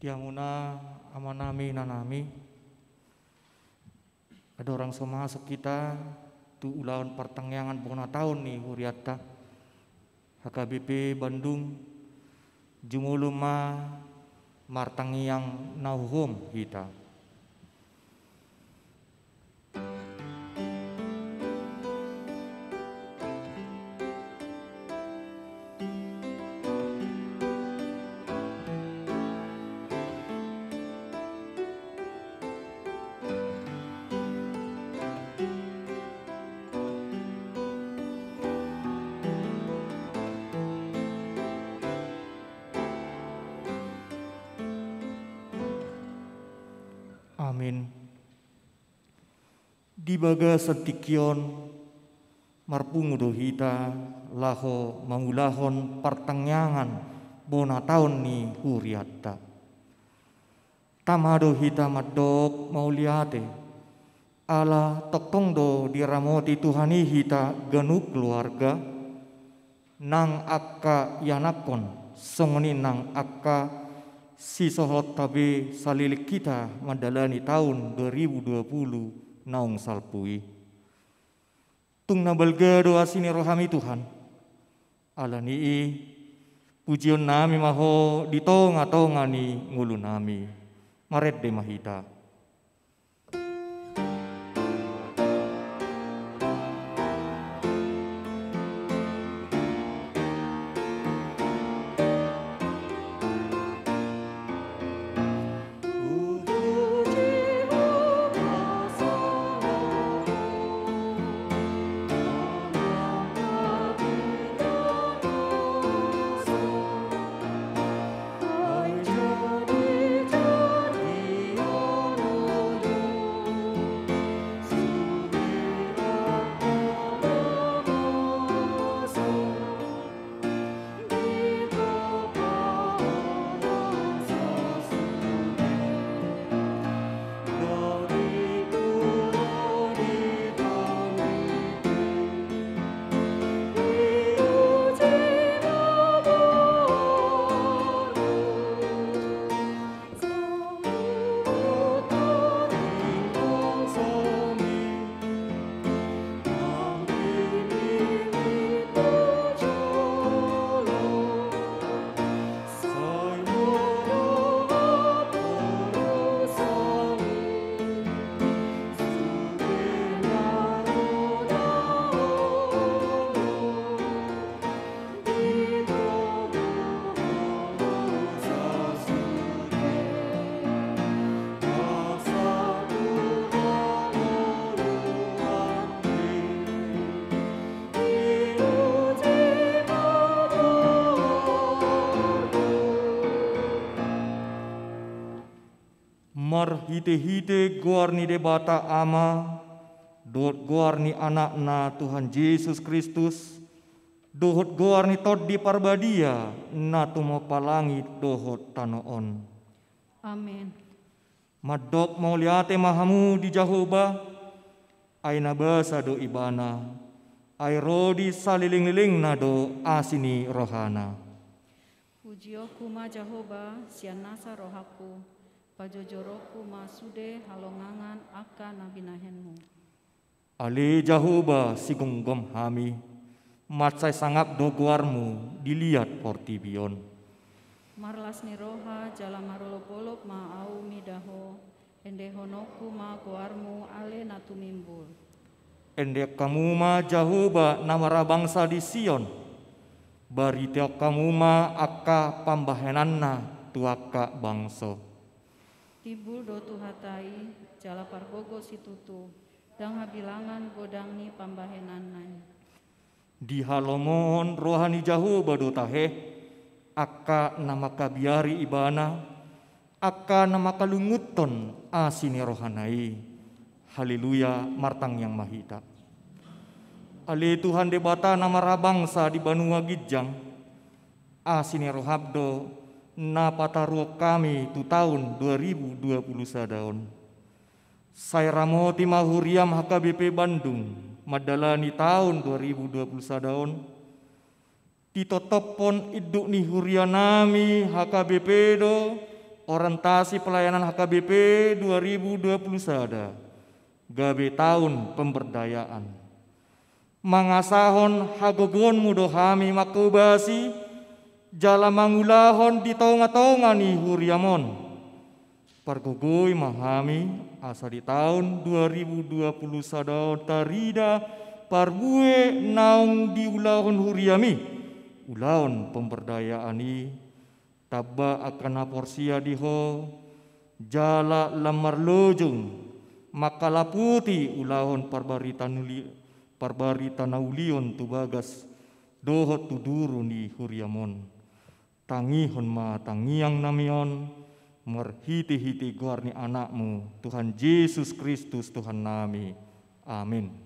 Tiamuna amanami nanami. Ada orang semasuk kita tu ulawan pertengahan puna tahun nih huriata. HKBP Bandung jumuluma martangiang nauhum kita. Amin. Di baga sentikion marpungudo hita laho mangulahon pertengahan bona tahun ni huriata. Tamado hita madok mauliate ala toktongdo diramoti Tuhani hita genuk keluarga nang akka yanakon songoni nang akka si sohot tabe salilik kita mandalani tahun 2020 naung salpui. Tung nabalga doa sini rohami Tuhan. Alani pujion nami maho di tonga ni ngulu nami. Maret de mahita. Mar hite-hite guarni debata ama, dot guarni anakna Tuhan Yesus Kristus, dohot guarni tod di parbadia, na tumo palangit dohot tanoon. Amin. Madok mau liate mahamu di Jahoba, ay nabasa do ibana, ay rodi saliling-liling na do asini rohana. Pujioku ma Jahoba, sianasa rohaku. Pajojoroku masude halongangan akan nabinahenmu. Ale Jahoba sigunggom hami, matsay sangap doguarmu dilihat portibion. Marlas ni roha jala marolop-olop ma au midaho, ende honoku ma guarmu ale natumimbul. Ende kamu ma Jahoba namara bangsa di Sion, bari tiok kamu ma akka pambahenanna tuaka bangso. Tibul do tuhatai, jala pargogo situtu, dang habilangan godangni pambahenanai. Di halomon rohani Jahoba do tahe, akka nama kabiari ibana, akka nama kalunguton asini rohanai. Haleluya martang yang mahita. Ale Tuhan debata nama rabangsa di Banua Gijang, asini rohabdo, na pataruok kami tu tahun 2020 sadaon. Saya ramoti mahuriam HKBP Bandung, madalani tahun 2020 sadaon. Titotopon iduk ni hurianami HKBP do, orientasi pelayanan HKBP 2020 sada, gabe tahun pemberdayaan. Mangasahon hagogon mudohami makubasi, jala mangulahon di tonga-tonga ni huriamon. Pargogoi mahami asa di tahun 2020 sada tarida parbue naung di ulahon huriami, ulahon pemberdayaani, tabba akan porsia diho, jala lamar lojong, makalaputi ulahon parbarita naulion tu bagas, dohot tu duru ni huriamon, tangihon ma tangiang namion, merhiti-hiti guarni anakmu, Tuhan Yesus Kristus Tuhan nami. Amin.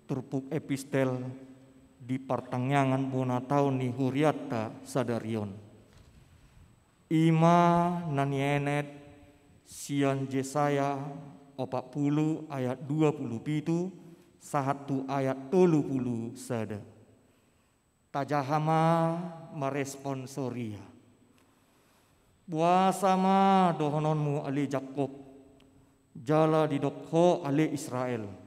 Turpuk epistel di pertengahan bona tahun ni huriata sadarion. Ima nanienet sian Yesaya 40 ayat 27 satu ayat 30 sada. Tajahama merespon soria. Buasama dohononmu ali Jakob, jala didokho ali Israel.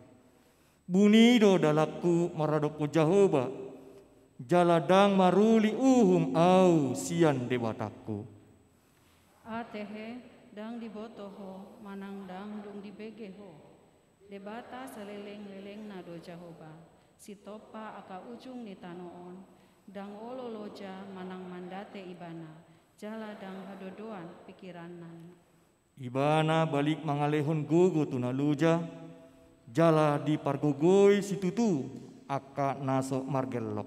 Bunido dalaku maradoko Jehovah, jaladang maruli uhum au sian debataku. Atehe dang dibotoho, manang dang dung dibegeho. Debata seleleng-leleng nado Jehovah, sitopa aka ujung ni tanoon, dang ololoja manang mandate ibana, jala dang hadodoan pikiranan. Ibana balik mangalehon gugu tunaluja, jala di pargogoi situtu aka naso margelok.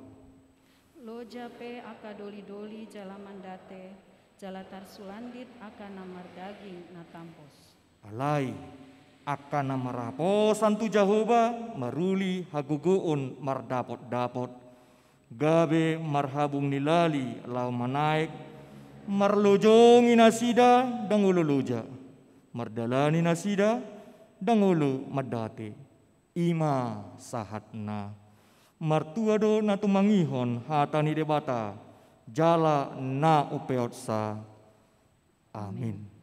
Loja pe aka doli-doli jala mandate, jala tarsulandit aka namar daging natampos. Alai aka namaraposan tu Jehovah maruli haguguun mardapot-dapot, gabe marhabung nilali lau manaik, marlojong inasida dang ululuja, merdalani nasida dangulu madate ima sahatna martuado na tumangihon hatani debata jala na upeotsa. Amin.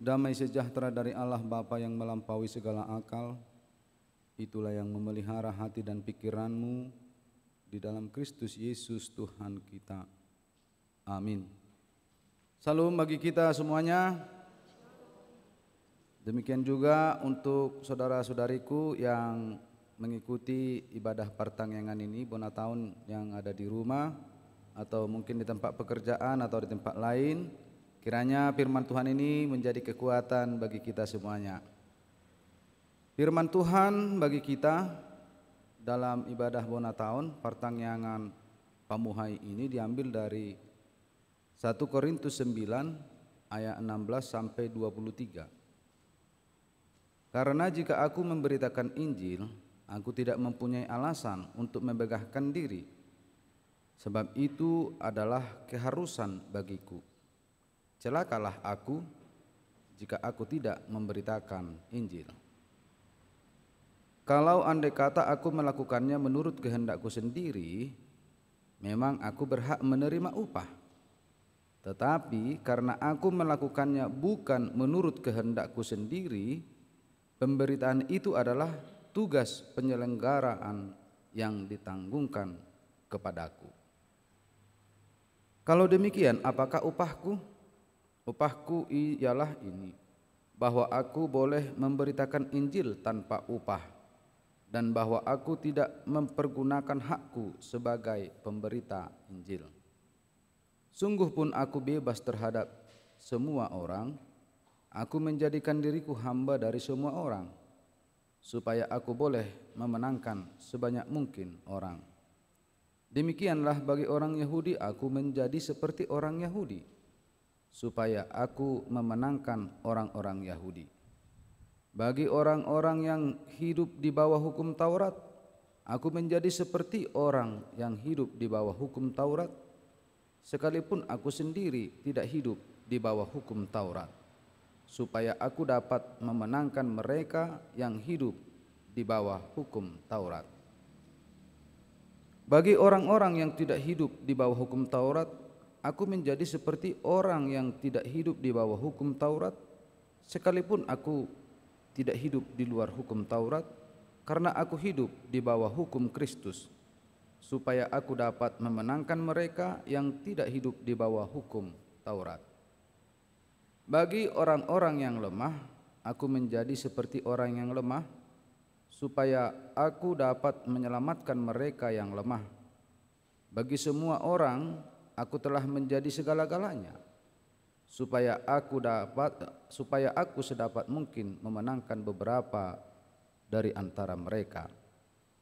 Damai sejahtera dari Allah Bapa yang melampaui segala akal, itulah yang memelihara hati dan pikiranmu di dalam Kristus Yesus Tuhan kita. Amin. Salam bagi kita semuanya. Demikian juga untuk saudara-saudariku yang mengikuti ibadah pertangyangan ini bona tahun yang ada di rumah atau mungkin di tempat pekerjaan atau di tempat lain. Kiranya firman Tuhan ini menjadi kekuatan bagi kita semuanya. Firman Tuhan bagi kita dalam ibadah bona tahun pertangyangan Pamuhai ini diambil dari 1 Korintus 9 ayat 16 sampai 23. Karena jika aku memberitakan Injil, aku tidak mempunyai alasan untuk membegahkan diri, sebab itu adalah keharusan bagiku. Celakalah aku jika aku tidak memberitakan Injil. Kalau andai kata aku melakukannya menurut kehendakku sendiri, memang aku berhak menerima upah. Tetapi karena aku melakukannya bukan menurut kehendakku sendiri, pemberitaan itu adalah tugas penyelenggaraan yang ditanggungkan kepadaku. Kalau demikian, apakah upahku? Upahku ialah ini, bahwa aku boleh memberitakan Injil tanpa upah, dan bahwa aku tidak mempergunakan hakku sebagai pemberita Injil. Sungguh pun aku bebas terhadap semua orang, aku menjadikan diriku hamba dari semua orang, supaya aku boleh memenangkan sebanyak mungkin orang. Demikianlah bagi orang Yahudi aku menjadi seperti orang Yahudi, supaya aku memenangkan orang-orang Yahudi. Bagi orang-orang yang hidup di bawah hukum Taurat, aku menjadi seperti orang yang hidup di bawah hukum Taurat, sekalipun aku sendiri tidak hidup di bawah hukum Taurat, supaya aku dapat memenangkan mereka yang hidup di bawah hukum Taurat. Bagi orang-orang yang tidak hidup di bawah hukum Taurat, aku menjadi seperti orang yang tidak hidup di bawah hukum Taurat, sekalipun aku tidak hidup di luar hukum Taurat, karena aku hidup di bawah hukum Kristus, supaya aku dapat memenangkan mereka yang tidak hidup di bawah hukum Taurat. Bagi orang-orang yang lemah, aku menjadi seperti orang yang lemah, supaya aku dapat menyelamatkan mereka yang lemah. Bagi semua orang, aku telah menjadi segala-galanya, supaya aku sedapat mungkin memenangkan beberapa dari antara mereka.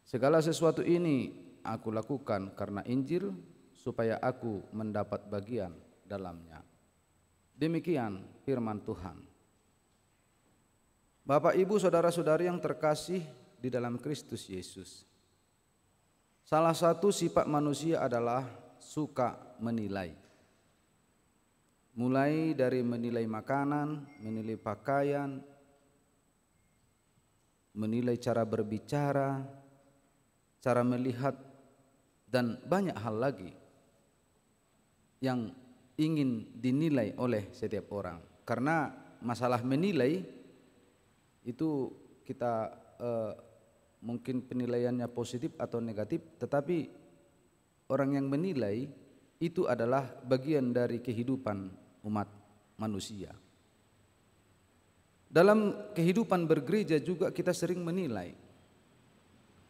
Segala sesuatu ini aku lakukan karena Injil, supaya aku mendapat bagian dalamnya. Demikian firman Tuhan. Bapak, Ibu, saudara-saudari yang terkasih di dalam Kristus Yesus, salah satu sifat manusia adalah suka menilai. Mulai dari menilai makanan, menilai pakaian, menilai cara berbicara, cara melihat, dan banyak hal lagi yang ingin dinilai oleh setiap orang. Karena masalah menilai itu kita mungkin penilaiannya positif atau negatif, tetapi orang yang menilai itu adalah bagian dari kehidupan umat manusia. Dalam kehidupan bergereja juga kita sering menilai,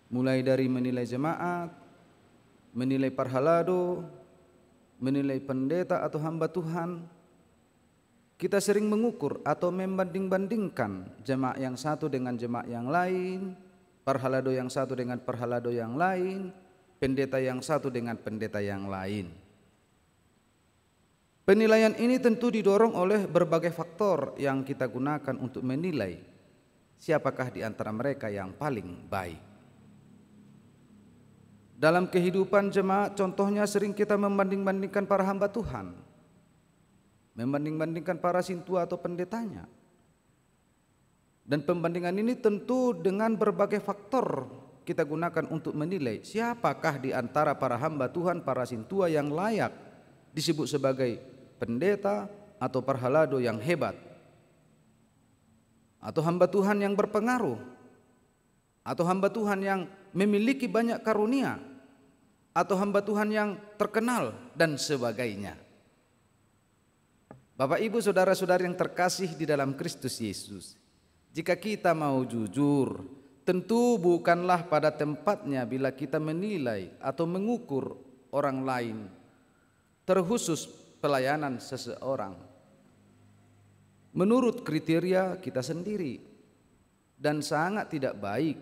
mulai dari menilai jemaat, menilai parhalado, menilai pendeta atau hamba Tuhan. Kita sering mengukur atau membanding-bandingkan jemaat yang satu dengan jemaat yang lain, parhalado yang satu dengan parhalado yang lain, pendeta yang satu dengan pendeta yang lain. Penilaian ini tentu didorong oleh berbagai faktor yang kita gunakan untuk menilai siapakah di antara mereka yang paling baik. Dalam kehidupan jemaat contohnya sering kita membanding-bandingkan para hamba Tuhan, membanding-bandingkan para sintua atau pendetanya. Dan pembandingan ini tentu dengan berbagai faktor kita gunakan untuk menilai siapakah di antara para hamba Tuhan, para sintua yang layak disebut sebagai pendeta atau parhalado yang hebat, atau hamba Tuhan yang berpengaruh, atau hamba Tuhan yang memiliki banyak karunia, atau hamba Tuhan yang terkenal dan sebagainya. Bapak Ibu saudara-saudari yang terkasih di dalam Kristus Yesus, jika kita mau jujur, tentu bukanlah pada tempatnya bila kita menilai atau mengukur orang lain, terkhusus pelayanan seseorang, menurut kriteria kita sendiri. Dan sangat tidak baik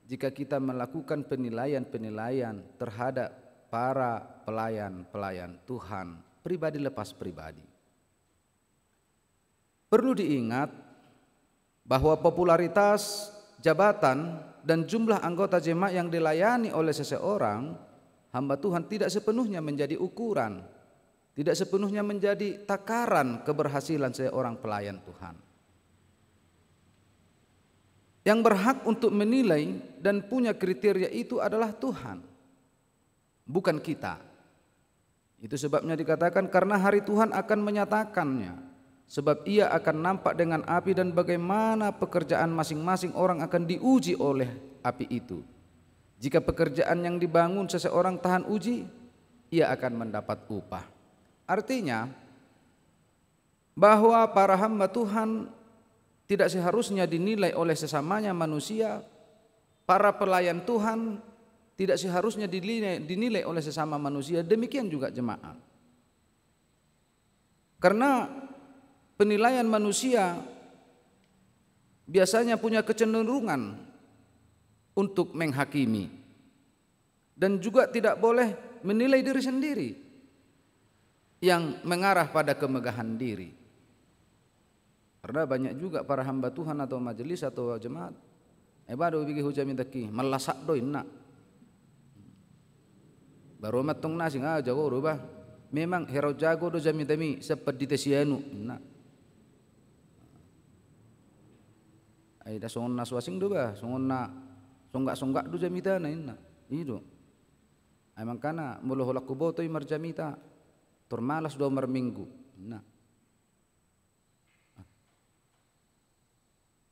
jika kita melakukan penilaian-penilaian terhadap para pelayan-pelayan Tuhan, pribadi lepas pribadi. Perlu diingat bahwa popularitas, jabatan, dan jumlah anggota jemaat yang dilayani oleh seseorang hamba Tuhan tidak sepenuhnya menjadi ukuran, tidak sepenuhnya menjadi takaran keberhasilan seorang pelayan Tuhan. Yang berhak untuk menilai dan punya kriteria itu adalah Tuhan, bukan kita. Itu sebabnya dikatakan karena hari Tuhan akan menyatakannya. Sebab ia akan nampak dengan api dan bagaimana pekerjaan masing-masing orang akan diuji oleh api itu. Jika pekerjaan yang dibangun seseorang tahan uji, ia akan mendapat upah. Artinya bahwa para hamba Tuhan tidak seharusnya dinilai oleh sesamanya manusia. Para pelayan Tuhan tidak seharusnya dinilai oleh sesama manusia. Demikian juga jemaat. Karena penilaian manusia biasanya punya kecenderungan untuk menghakimi dan juga tidak boleh menilai diri sendiri yang mengarah pada kemegahan diri. Karena banyak juga para hamba Tuhan atau majelis atau jemaat baru bigi hujami taki melasak doin nak baru matong nasi jago rubah memang hero jago do jami tami seperti tesianu nak da songon na suasing do ba songon na songgak do jamita na inna ido ay mangkana mulo holak kuboto imar jamita turmalas do mar minggu na.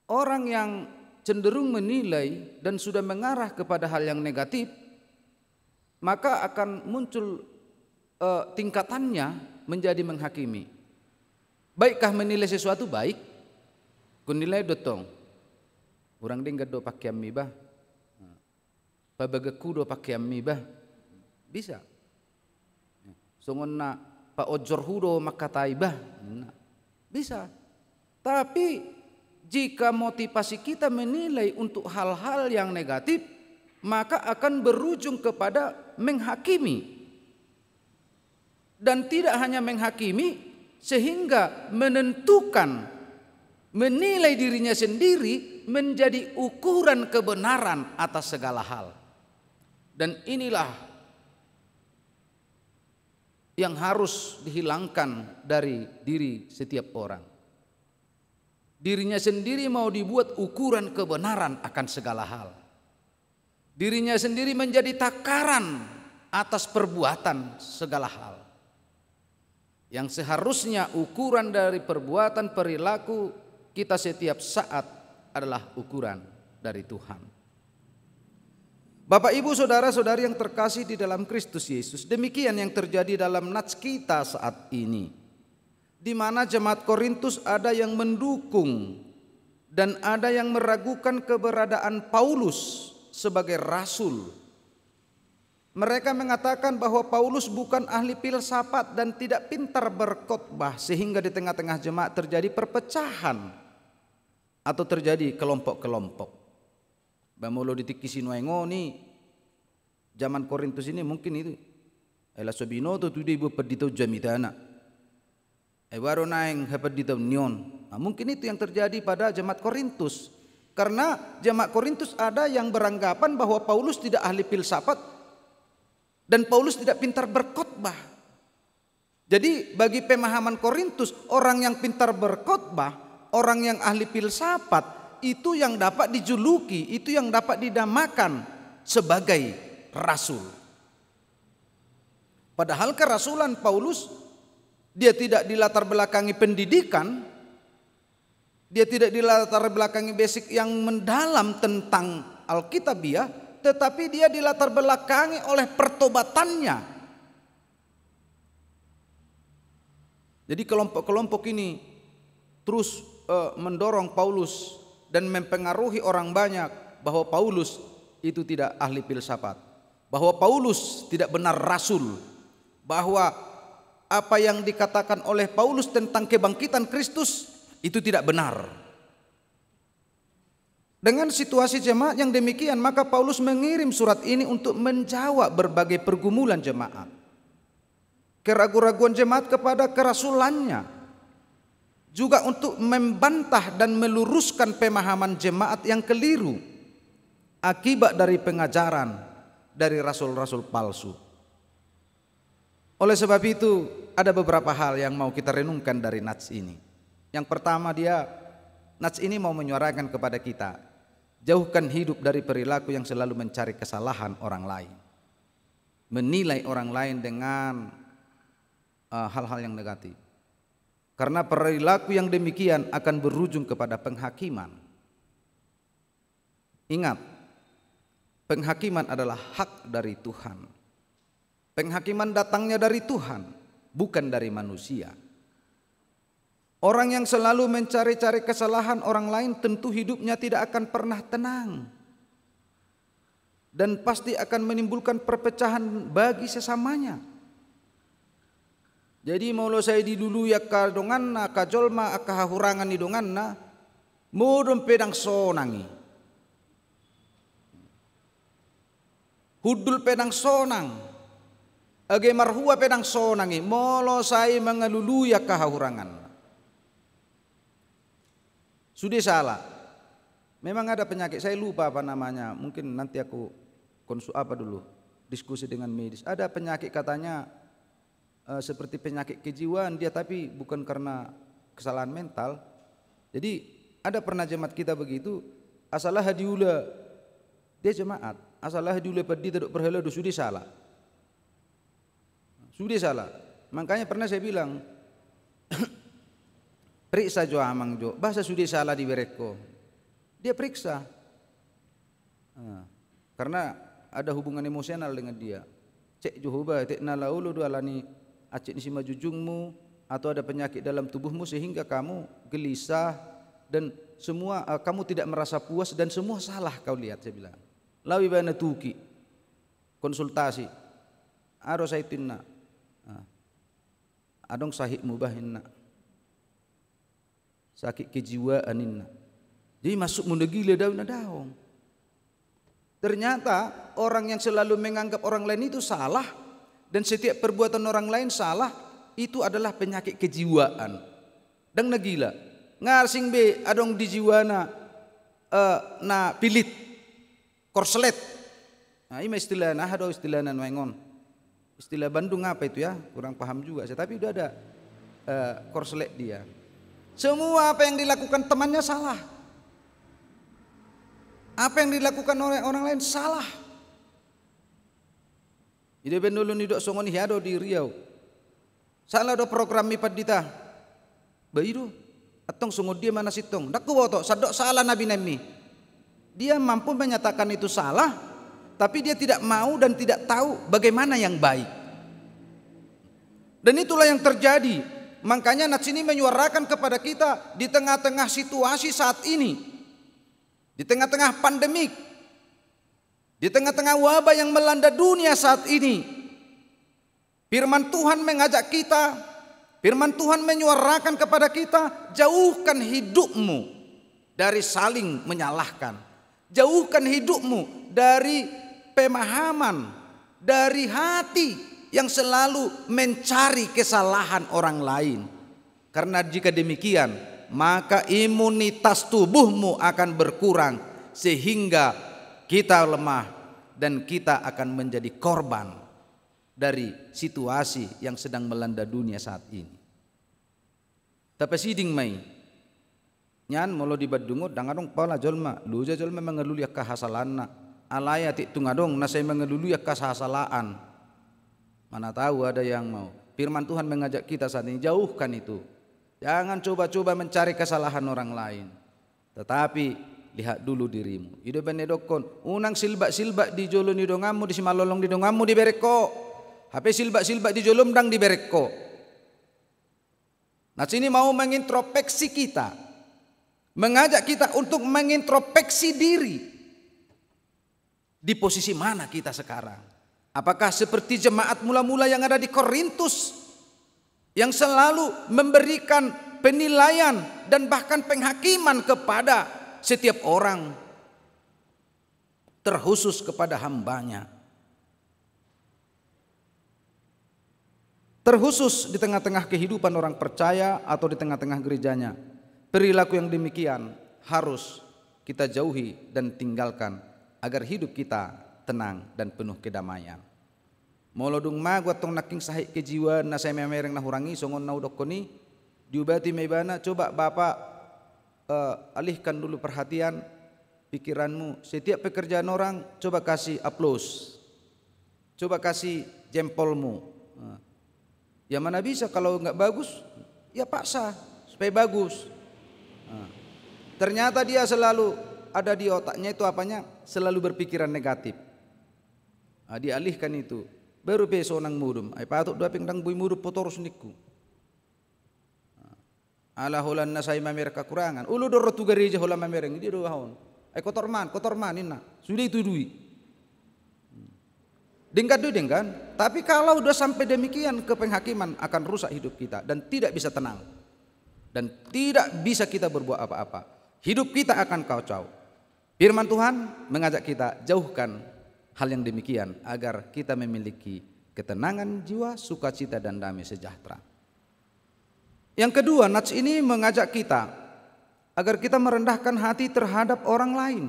Orang yang cenderung menilai dan sudah mengarah kepada hal yang negatif, maka akan muncul tingkatannya menjadi menghakimi. Baikkah menilai sesuatu baik? Kunilai dotong urang ding do pakai mibah, pabagaku do pakai mibah, bisa. Songon na pa ojor hudo makatai bah, bisa. Tapi jika motivasi kita menilai untuk hal-hal yang negatif, maka akan berujung kepada menghakimi. Dan tidak hanya menghakimi, sehingga menentukan, menilai dirinya sendiri menjadi ukuran kebenaran atas segala hal. Dan inilah yang harus dihilangkan dari diri setiap orang. Dirinya sendiri mau dibuat ukuran kebenaran akan segala hal. Dirinya sendiri menjadi takaran atas perbuatan segala hal. yang seharusnya ukuran dari perbuatan perilaku kita setiap saat adalah ukuran dari Tuhan. Bapak, Ibu, saudara-saudari yang terkasih di dalam Kristus Yesus, demikian yang terjadi dalam nats kita saat ini, di mana jemaat Korintus ada yang mendukung dan ada yang meragukan keberadaan Paulus sebagai rasul. Mereka mengatakan bahwa Paulus bukan ahli filsafat dan tidak pintar berkhotbah, sehingga di tengah-tengah jemaat terjadi perpecahan atau terjadi kelompok-kelompok. Bamolo ditikisi nuengoni zaman Korintus ini mungkin itu. Ela sobino to tudi bu pedito jamitana. Waro naeng hepedito nion. Mungkin itu yang terjadi pada jemaat Korintus. Karena jemaat Korintus ada yang beranggapan bahwa Paulus tidak ahli filsafat dan Paulus tidak pintar berkhotbah. Jadi bagi pemahaman Korintus, orang yang pintar berkhotbah, orang yang ahli filsafat, itu yang dapat dijuluki, itu yang dapat dinamakan sebagai rasul. Padahal kerasulan Paulus, dia tidak dilatar belakangi pendidikan, dia tidak dilatar belakangi basic yang mendalam tentang Alkitabiah, tetapi dia dilatar belakangi oleh pertobatannya. Jadi kelompok-kelompok ini terus mendorong Paulus dan mempengaruhi orang banyak bahwa Paulus itu tidak ahli filsafat, bahwa Paulus tidak benar rasul, bahwa apa yang dikatakan oleh Paulus tentang kebangkitan Kristus itu tidak benar. Dengan situasi jemaat yang demikian, maka Paulus mengirim surat ini untuk menjawab berbagai pergumulan jemaat, keraguan-raguan jemaat kepada kerasulannya, juga untuk membantah dan meluruskan pemahaman jemaat yang keliru akibat dari pengajaran dari rasul-rasul palsu. Oleh sebab itu, ada beberapa hal yang mau kita renungkan dari nats ini. Yang pertama, nats ini mau menyuarakan kepada kita, jauhkan hidup dari perilaku yang selalu mencari kesalahan orang lain, menilai orang lain dengan hal-hal yang negatif. Karena perilaku yang demikian akan berujung kepada penghakiman. Ingat, penghakiman adalah hak dari Tuhan. Penghakiman datangnya dari Tuhan, bukan dari manusia. Orang yang selalu mencari-cari kesalahan orang lain tentu hidupnya tidak akan pernah tenang, dan pasti akan menimbulkan perpecahan bagi sesamanya. Jadi maulo saya di dulu ya kadongan kajolma akahurangan idongan na modom pedang sonangi, hudul pedang sonang, age marhua pedang sonangi, maulo saya mengelulu ya kahurangan. Sudah salah. Memang ada penyakit, saya lupa apa namanya. Mungkin nanti aku diskusi dengan medis. Ada penyakit katanya seperti penyakit kejiwaan dia, tapi bukan karena kesalahan mental. Jadi ada pernah jemaat kita begitu, asalah hadiula dia jemaat, asalah hadiula padi taduk perhela sudah salah. Sudah salah. Makanya pernah saya bilang periksa jo amang jo, bahasa sudah salah di bereko. Dia periksa. Karena ada hubungan emosional dengan dia. Cek jo huba tek nalaulu do alani acik ni sima jujungmu, atau ada penyakit dalam tubuhmu sehingga kamu gelisah dan semua kamu tidak merasa puas dan semua salah kau lihat, saya bilang. Lawi bana tuki. Konsultasi. Aro saitinna. Adong sahih mubahinna. Sakit kejiwaan inna. Jadi masuk muda gila daun. Ternyata orang yang selalu menganggap orang lain itu salah dan setiap perbuatan orang lain salah, itu adalah penyakit kejiwaan. Dan nagila. Ngarsing be adong di jiwana na pilit korslet. Nah, ini istilah nah ada istilah nanwengon. Istilah Bandung apa itu ya? Kurang paham juga saya, tapi udah ada korslet dia. Semua apa yang dilakukan temannya salah. Apa yang dilakukan oleh orang lain salah. Ide bendulun idok songoni hiado di Riau. Salah do program mipat dita. Bairu. Atong sungguh dia mana sitong. Dak kuwoto sadok salah nabi nemi. Dia mampu menyatakan itu salah, tapi dia tidak mau dan tidak tahu bagaimana yang baik. Dan itulah yang terjadi. Makanya Nats ini menyuarakan kepada kita di tengah-tengah situasi saat ini, di tengah-tengah pandemik, di tengah-tengah wabah yang melanda dunia saat ini. Firman Tuhan mengajak kita, firman Tuhan menyuarakan kepada kita, jauhkan hidupmu dari saling menyalahkan. Jauhkan hidupmu dari pemahaman, dari hati yang selalu mencari kesalahan orang lain. Karena jika demikian, maka imunitas tubuhmu akan berkurang sehingga kita lemah dan kita akan menjadi korban dari situasi yang sedang melanda dunia saat ini. Tapi siding mai nyan molo di badungo dangadong pala jolma luja jolma mengeluli kahasalanna alaya ti tungadong nasay mengeluli kahasalaan. Mana tahu ada yang mau. Firman Tuhan mengajak kita saat ini, jauhkan itu. Jangan coba-coba mencari kesalahan orang lain, tetapi lihat dulu dirimu. Ide benedokon unang silbak-silbak di jolo ni dongamu, di simalolong di dongamu di bereko. HP silbak-silbak di jolom dang di bereko. Nah sini mau mengintrospeksi kita, mengajak kita untuk mengintrospeksi diri. Di posisi mana kita sekarang? Apakah seperti jemaat mula-mula yang ada di Korintus, yang selalu memberikan penilaian dan bahkan penghakiman kepada setiap orang, terkhusus kepada hambanya, terkhusus di tengah-tengah kehidupan orang percaya atau di tengah-tengah gerejanya? Perilaku yang demikian harus kita jauhi dan tinggalkan agar hidup kita tenang dan penuh kedamaian. Molodung magwat tong naking sahik kejiwa na saya memereng na hurangi songon na udokoni diubati mebana. Coba Bapak alihkan dulu perhatian pikiranmu. Setiap pekerjaan orang coba kasih aplaus, coba kasih jempolmu. Ya mana bisa kalau nggak bagus ya paksa supaya bagus. Ternyata dia selalu ada di otaknya itu apanya, selalu berpikiran negatif. Dialihkan itu baru besok nang mudum ai patuk dua pingdang bui mudup potorus niku. Ala holan na say mamer kekurangan ulu doro tu gereja holan mamereng di do haon ai kotor man inna sudah itu dui dengkan. Tapi kalau udah sampai demikian, kepenghakiman akan rusak hidup kita dan tidak bisa tenang dan tidak bisa kita berbuat apa-apa. Hidup kita akan kacau. Firman Tuhan mengajak kita jauhkan hal yang demikian agar kita memiliki ketenangan jiwa, sukacita dan damai sejahtera. Yang kedua, Nats ini mengajak kita agar kita merendahkan hati terhadap orang lain.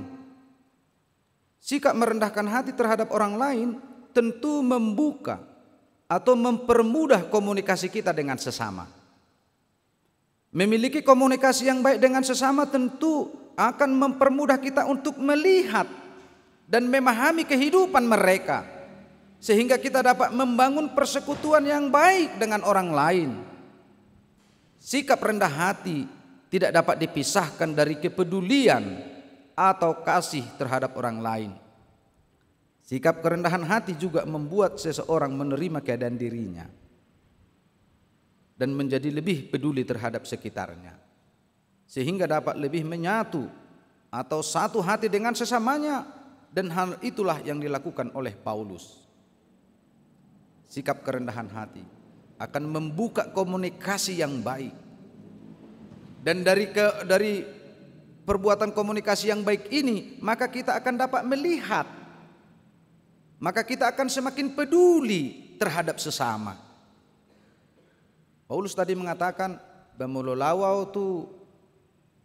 Sikap merendahkan hati terhadap orang lain tentu membuka atau mempermudah komunikasi kita dengan sesama. Memiliki komunikasi yang baik dengan sesama tentu akan mempermudah kita untuk melihat dan memahami kehidupan mereka, sehingga kita dapat membangun persekutuan yang baik dengan orang lain. Sikap rendah hati tidak dapat dipisahkan dari kepedulian atau kasih terhadap orang lain. Sikap kerendahan hati juga membuat seseorang menerima keadaan dirinya dan menjadi lebih peduli terhadap sekitarnya, sehingga dapat lebih menyatu atau satu hati dengan sesamanya. Dan hal itulah yang dilakukan oleh Paulus. Sikap kerendahan hati akan membuka komunikasi yang baik, dan dari perbuatan komunikasi yang baik ini maka kita akan dapat melihat, maka kita akan semakin peduli terhadap sesama. Paulus tadi mengatakan bamololawau tu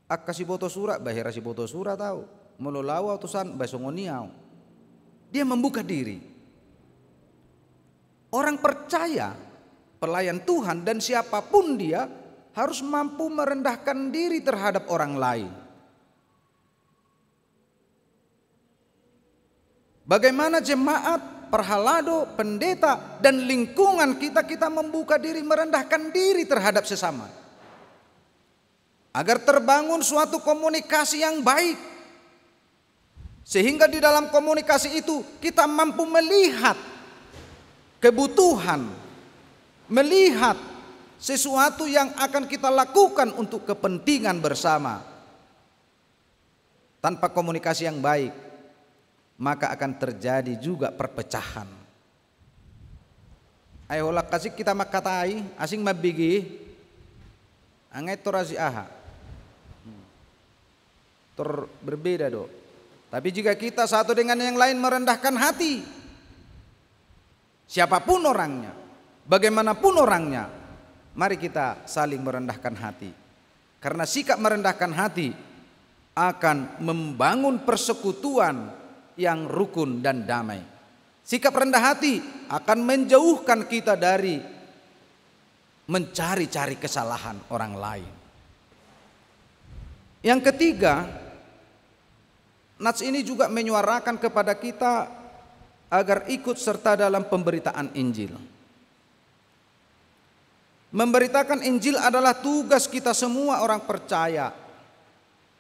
akasi boto surat bahira si boto surat tahu mololawau tu san basongoniau. Dia membuka diri. Orang percaya, pelayan Tuhan dan siapapun dia harus mampu merendahkan diri terhadap orang lain. Bagaimana jemaat perhalado, pendeta, dan lingkungan kita membuka diri, merendahkan diri terhadap sesama. Agar terbangun suatu komunikasi yang baik. Sehingga di dalam komunikasi itu kita mampu melihat kebutuhan, melihat sesuatu yang akan kita lakukan untuk kepentingan bersama. Tanpa komunikasi yang baik, maka akan terjadi juga perpecahan. Ayolah kasih kita makatai, asing mabigi, angai torasi aha. Berbeda do. Tapi jika kita satu dengan yang lain merendahkan hati, siapapun orangnya, bagaimanapun orangnya, mari kita saling merendahkan hati. Karena sikap merendahkan hati akan membangun persekutuan yang rukun dan damai. Sikap rendah hati akan menjauhkan kita dari mencari-cari kesalahan orang lain. Yang ketiga, nats ini juga menyuarakan kepada kita agar ikut serta dalam pemberitaan Injil. Memberitakan Injil adalah tugas kita semua orang percaya.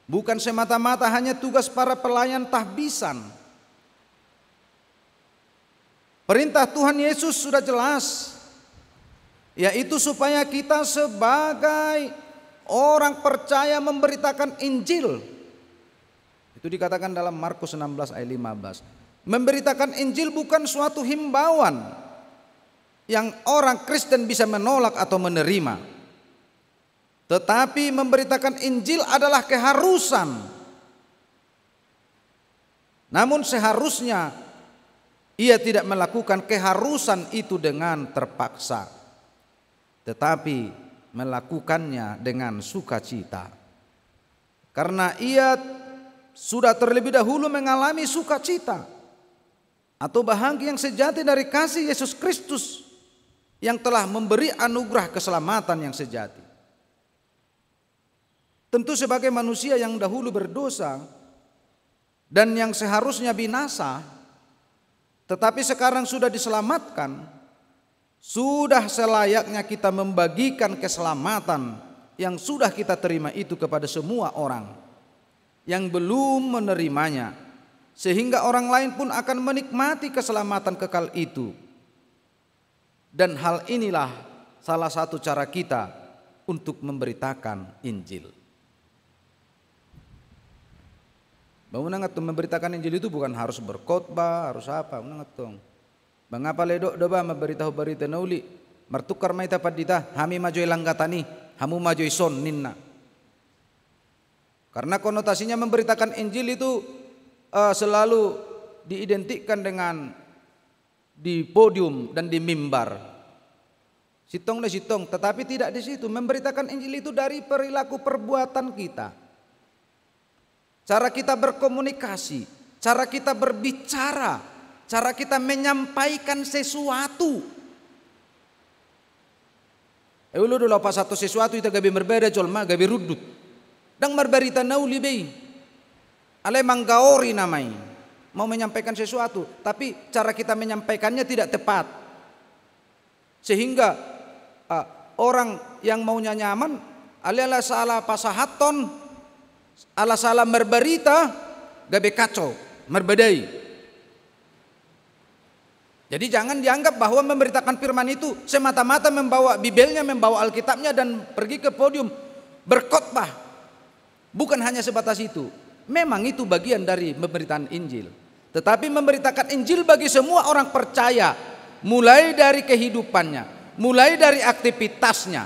Bukan semata-mata hanya tugas para pelayan tahbisan. Perintah Tuhan Yesus sudah jelas, yaitu supaya kita sebagai orang percaya memberitakan Injil. Itu dikatakan dalam Markus 16 ayat 15. Memberitakan Injil bukan suatu himbauan yang orang Kristen bisa menolak atau menerima. Tetapi memberitakan Injil adalah keharusan. Namun seharusnya ia tidak melakukan keharusan itu dengan terpaksa, tetapi melakukannya dengan sukacita. Karena ia sudah terlebih dahulu mengalami sukacita atau bahagia yang sejati dari kasih Yesus Kristus yang telah memberi anugerah keselamatan yang sejati. Tentu sebagai manusia yang dahulu berdosa dan yang seharusnya binasa, tetapi sekarang sudah diselamatkan, sudah selayaknya kita membagikan keselamatan yang sudah kita terima itu kepada semua orang yang belum menerimanya, sehingga orang lain pun akan menikmati keselamatan kekal itu. Dan hal inilah salah satu cara kita untuk memberitakan Injil. Bangunangat memberitakan Injil itu bukan harus berkhotbah, harus apa, unangatong. Mengapa ledok doba memberitahu berita nauli, mertukar mai tapat dita, hami majoi langgatani, hamu majoi son ninna. Karena konotasinya memberitakan Injil itu selalu diidentikan dengan di podium dan di mimbar. Sitong na sitong, tetapi tidak di situ. Memberitakan Injil itu dari perilaku perbuatan kita. Cara kita berkomunikasi, cara kita berbicara, cara kita menyampaikan sesuatu. Ulu dulu pas satu sesuatu itu gabi berbeda colma gabi rudut. Dang berberita nauli bei. Ale manggaori namai. Mau menyampaikan sesuatu, tapi cara kita menyampaikannya tidak tepat. Sehingga orang yang maunya nyaman, ala salah pasahaton, ala salah merberita, gabe kacau, merbedai. Jadi jangan dianggap bahwa memberitakan firman itu semata-mata membawa Bibelnya, membawa Alkitabnya dan pergi ke podium berkhotbah. Bukan hanya sebatas itu. Memang itu bagian dari pemberitaan Injil. Tetapi memberitakan Injil bagi semua orang percaya, mulai dari kehidupannya, mulai dari aktivitasnya.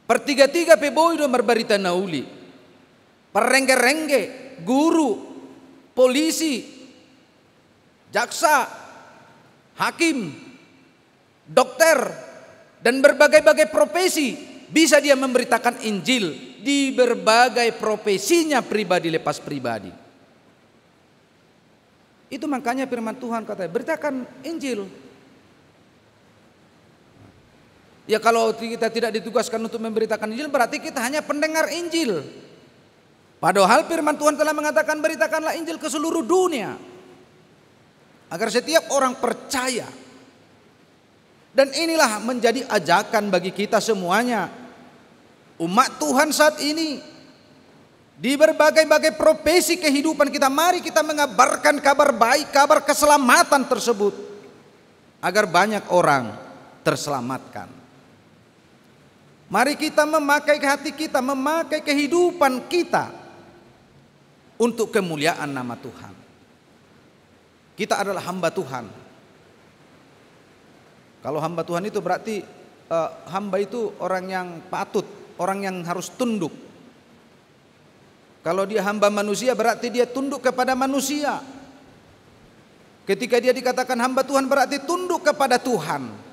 Pertiga-tiga peboido merberita nauli, perengge-rengge, guru, polisi, jaksa, hakim, dokter, dan berbagai-bagai profesi bisa dia memberitakan Injil di berbagai profesinya pribadi lepas pribadi. Itu makanya firman Tuhan katanya beritakan Injil. Ya kalau kita tidak ditugaskan untuk memberitakan Injil berarti kita hanya pendengar Injil. Padahal firman Tuhan telah mengatakan beritakanlah Injil ke seluruh dunia. agar setiap orang percaya. Dan inilah menjadi ajakan bagi kita semuanya, umat Tuhan saat ini. Di berbagai-bagai profesi kehidupan kita, mari kita mengabarkan kabar baik, kabar keselamatan tersebut, agar banyak orang terselamatkan. Mari kita memakai hati kita, memakai kehidupan kita untuk kemuliaan nama Tuhan. Kita adalah hamba Tuhan. Kalau hamba Tuhan itu berarti hamba itu orang yang patut, orang yang harus tunduk. Kalau dia hamba manusia berarti dia tunduk kepada manusia. Ketika dia dikatakan hamba Tuhan berarti tunduk kepada Tuhan.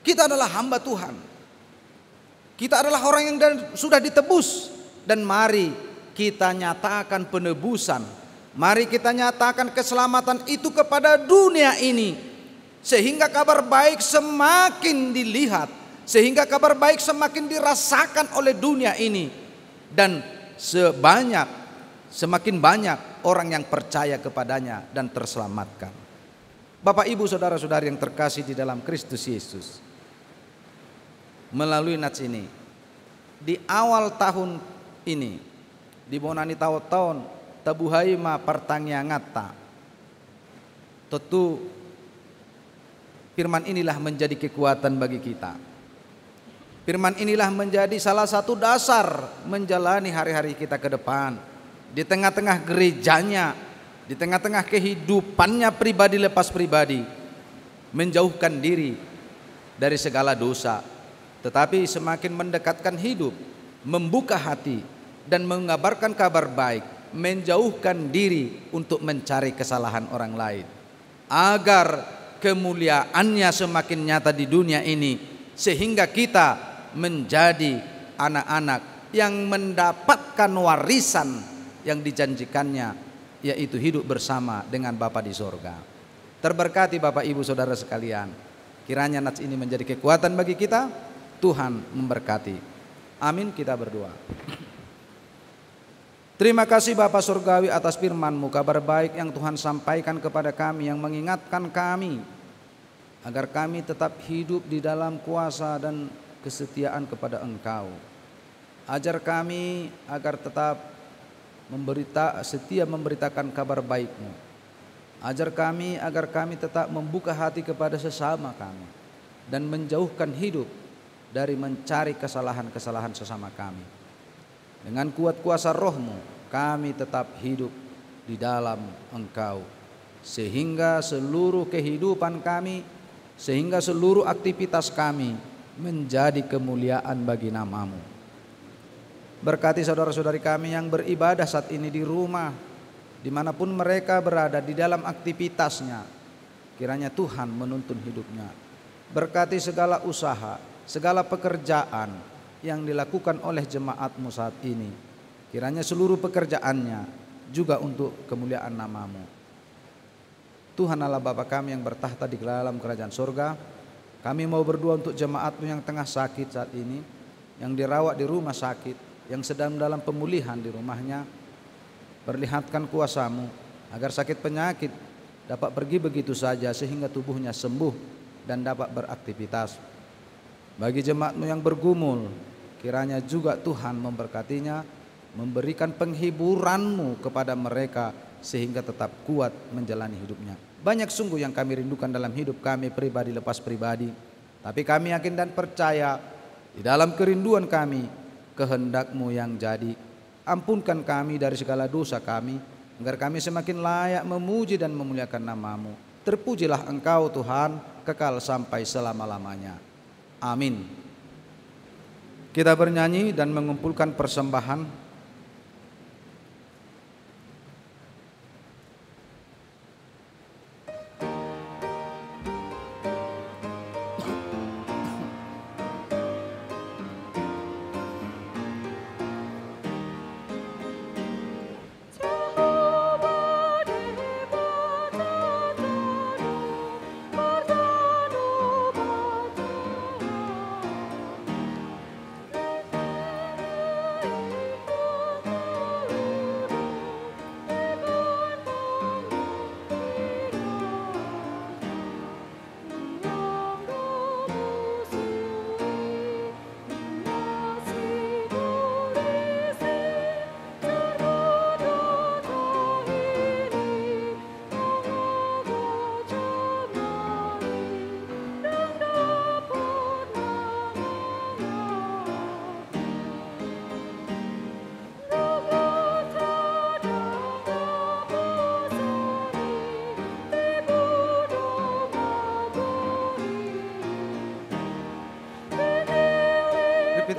Kita adalah hamba Tuhan. Kita adalah orang yang sudah ditebus. Dan mari kita nyatakan penebusan. Mari kita nyatakan keselamatan itu kepada dunia ini. Sehingga kabar baik semakin dilihat. Sehingga kabar baik semakin dirasakan oleh dunia ini. Dan semakin banyak orang yang percaya kepadanya dan terselamatkan. Bapak ibu saudara-saudari yang terkasih di dalam Kristus Yesus, melalui nats ini, di awal tahun ini, di bonani tahun tabuhai ma pertangiangata, tentu firman inilah menjadi kekuatan bagi kita. Firman inilah menjadi salah satu dasar menjalani hari-hari kita ke depan. Di tengah-tengah gerejanya, di tengah-tengah kehidupannya pribadi lepas pribadi, menjauhkan diri dari segala dosa, tetapi semakin mendekatkan hidup, membuka hati dan mengabarkan kabar baik, menjauhkan diri untuk mencari kesalahan orang lain, agar kemuliaannya semakin nyata di dunia ini, sehingga kita menjadi anak-anak yang mendapatkan warisan yang dijanjikannya, yaitu hidup bersama dengan Bapa di sorga. Terberkati Bapak Ibu Saudara sekalian, kiranya nats ini menjadi kekuatan bagi kita. Tuhan memberkati. Amin. Kita berdoa. Terima kasih Bapa Surgawi atas firman-Mu, kabar baik yang Tuhan sampaikan kepada kami, yang mengingatkan kami agar kami tetap hidup di dalam kuasa dan kesetiaan kepada Engkau. Ajar kami agar tetap setia memberitakan kabar baik-Mu. Ajar kami agar kami tetap membuka hati kepada sesama kami dan menjauhkan hidup dari mencari kesalahan-kesalahan sesama kami. Dengan kuat kuasa Roh-Mu kami tetap hidup di dalam Engkau, sehingga seluruh kehidupan kami, sehingga seluruh aktivitas kami menjadi kemuliaan bagi nama-Mu. Berkati saudara-saudari kami yang beribadah saat ini di rumah, dimanapun mereka berada di dalam aktivitasnya, kiranya Tuhan menuntun hidupnya. Berkati segala usaha, segala pekerjaan yang dilakukan oleh jemaat-Mu saat ini, kiranya seluruh pekerjaannya juga untuk kemuliaan nama-Mu. Tuhan Allah Bapa kami yang bertahta di dalam kerajaan surga, kami mau berdoa untuk jemaat-Mu yang tengah sakit saat ini, yang dirawat di rumah sakit, yang sedang dalam pemulihan di rumahnya. Perlihatkan kuasa-Mu agar sakit penyakit dapat pergi begitu saja, sehingga tubuhnya sembuh dan dapat beraktivitas. Bagi jemaat-Mu yang bergumul, kiranya juga Tuhan memberkatinya, memberikan penghiburan-Mu kepada mereka, sehingga tetap kuat menjalani hidupnya. Banyak sungguh yang kami rindukan dalam hidup kami pribadi lepas pribadi, tapi kami yakin dan percaya di dalam kerinduan kami, kehendak-Mu yang jadi. Ampunkan kami dari segala dosa kami, agar kami semakin layak memuji dan memuliakan nama-Mu. Terpujilah Engkau Tuhan, kekal sampai selama-lamanya. Amin. Kita bernyanyi dan mengumpulkan persembahan.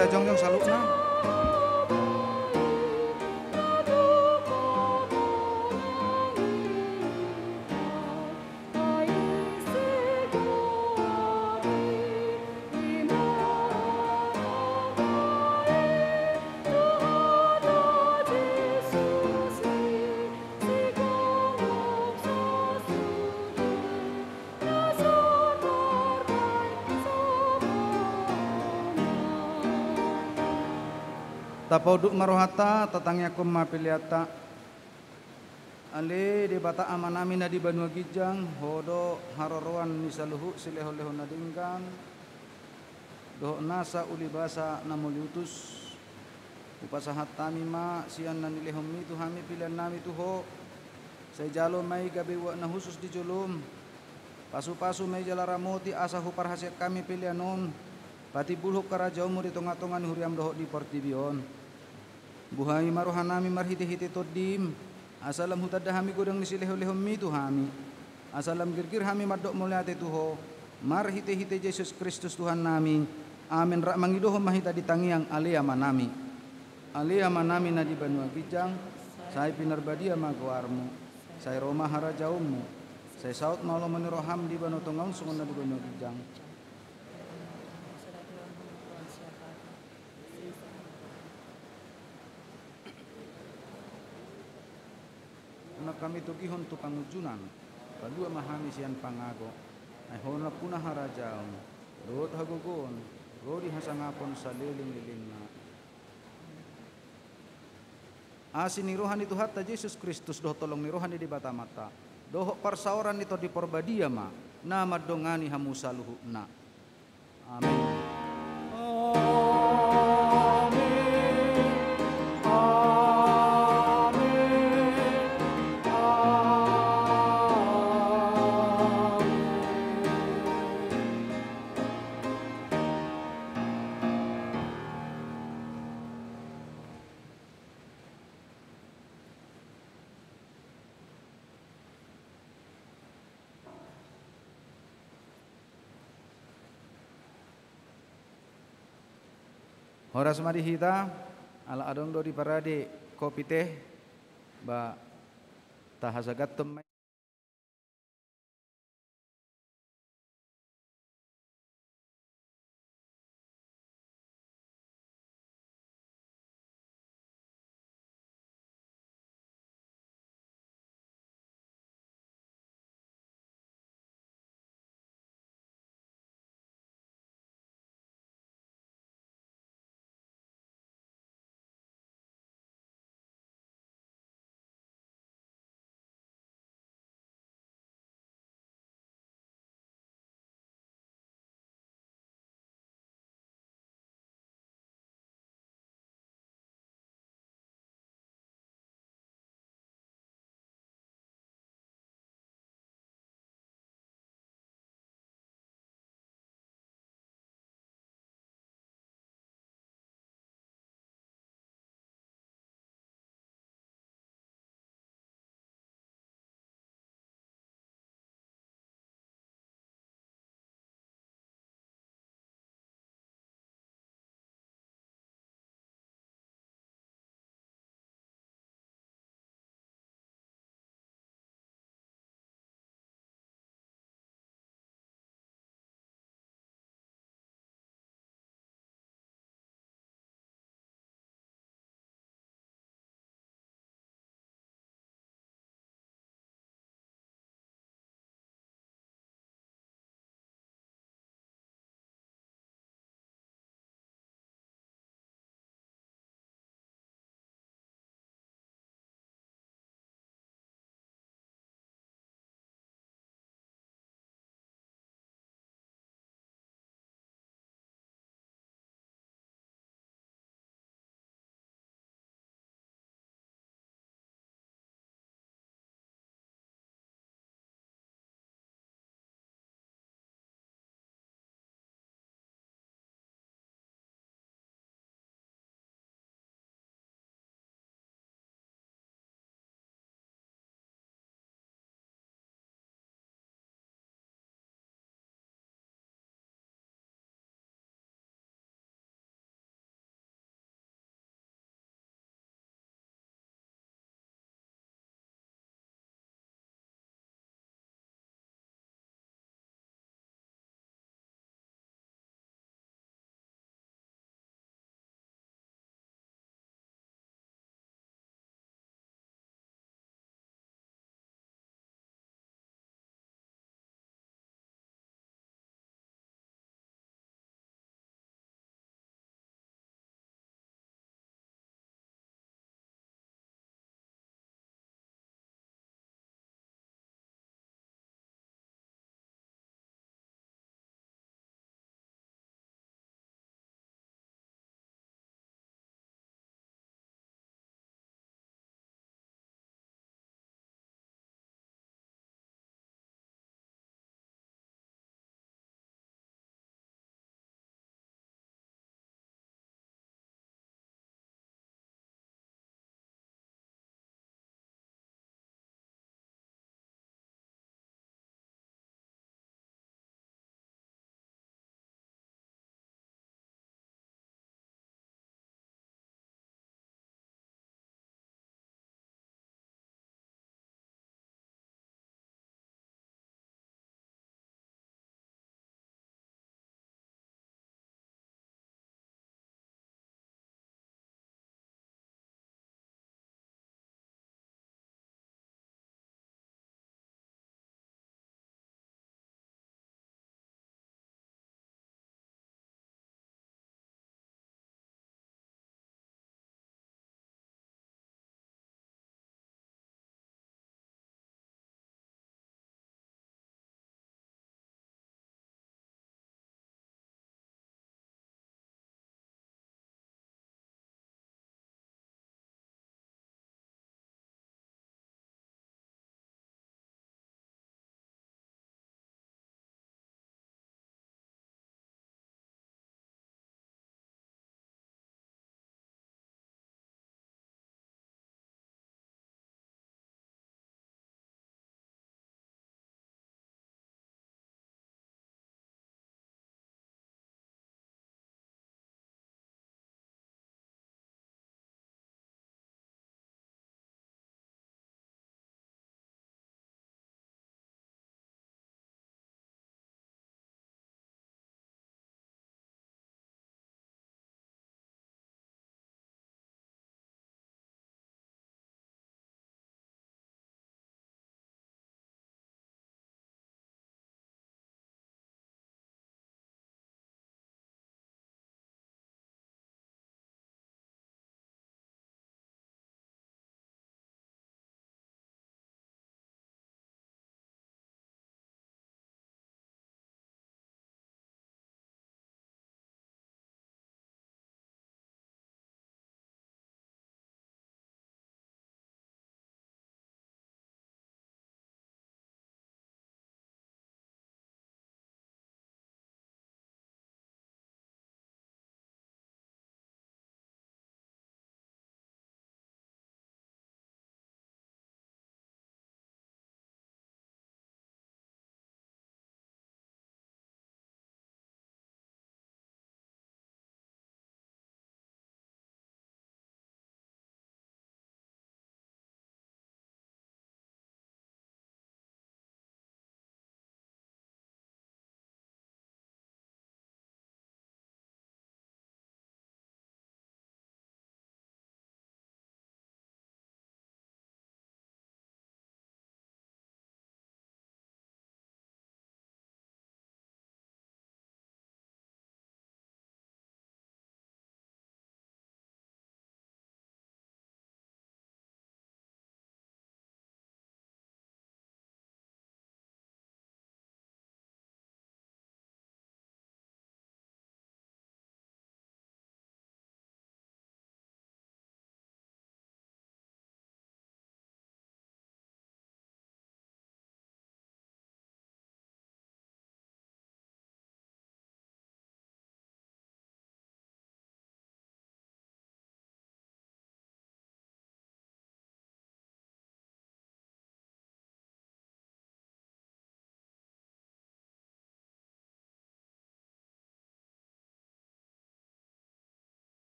da jongjong salukna. Tapauduk marohata tatangnya kumma piliata ale di bata amanami na di Banua Gijang hodo haroroan ni saluhu sileho-leho na dinggan doho nasa ulibasa namuliutus upasahat tami ma sian na nilehom mi tuhami pilihan nami tuho say jalo may gabi wa na husus di julum pasu-pasu may jalaramoti asa hupar hasil kami pilihanon pati bulhuk karajau mo di tonga-tonga ni huriam doho di Portibion buhay maruhan nami marhiti-hiti todim asalam hutadda hami godang nisileho-lehom mi tuhami asalam girgir hami madok mulyate tuho marhiti-hiti Yesus Kristus Tuhan nami amin rak mangidoho mahita ditangiang alia manami na di Banua Gijang saya pinarbadia magoarmu saya Roma harajaumu saya saut maulo meniroham di Banua Tonggang sungun na di Banua Gijang. Kami tugihon tu pangujunan padua mahami sian pangago ay hona punah harajao rod hagogon rodi hasangapon sa liling-liling na asin ni rohani tu hatta Yesus Kristus doh tolong ni rohani di bata mata doh parsaoran ito di porbadia ma na madongani hamusaluhu na amin. Horas marihita ala adong do di parade kopi teh ba tahasagat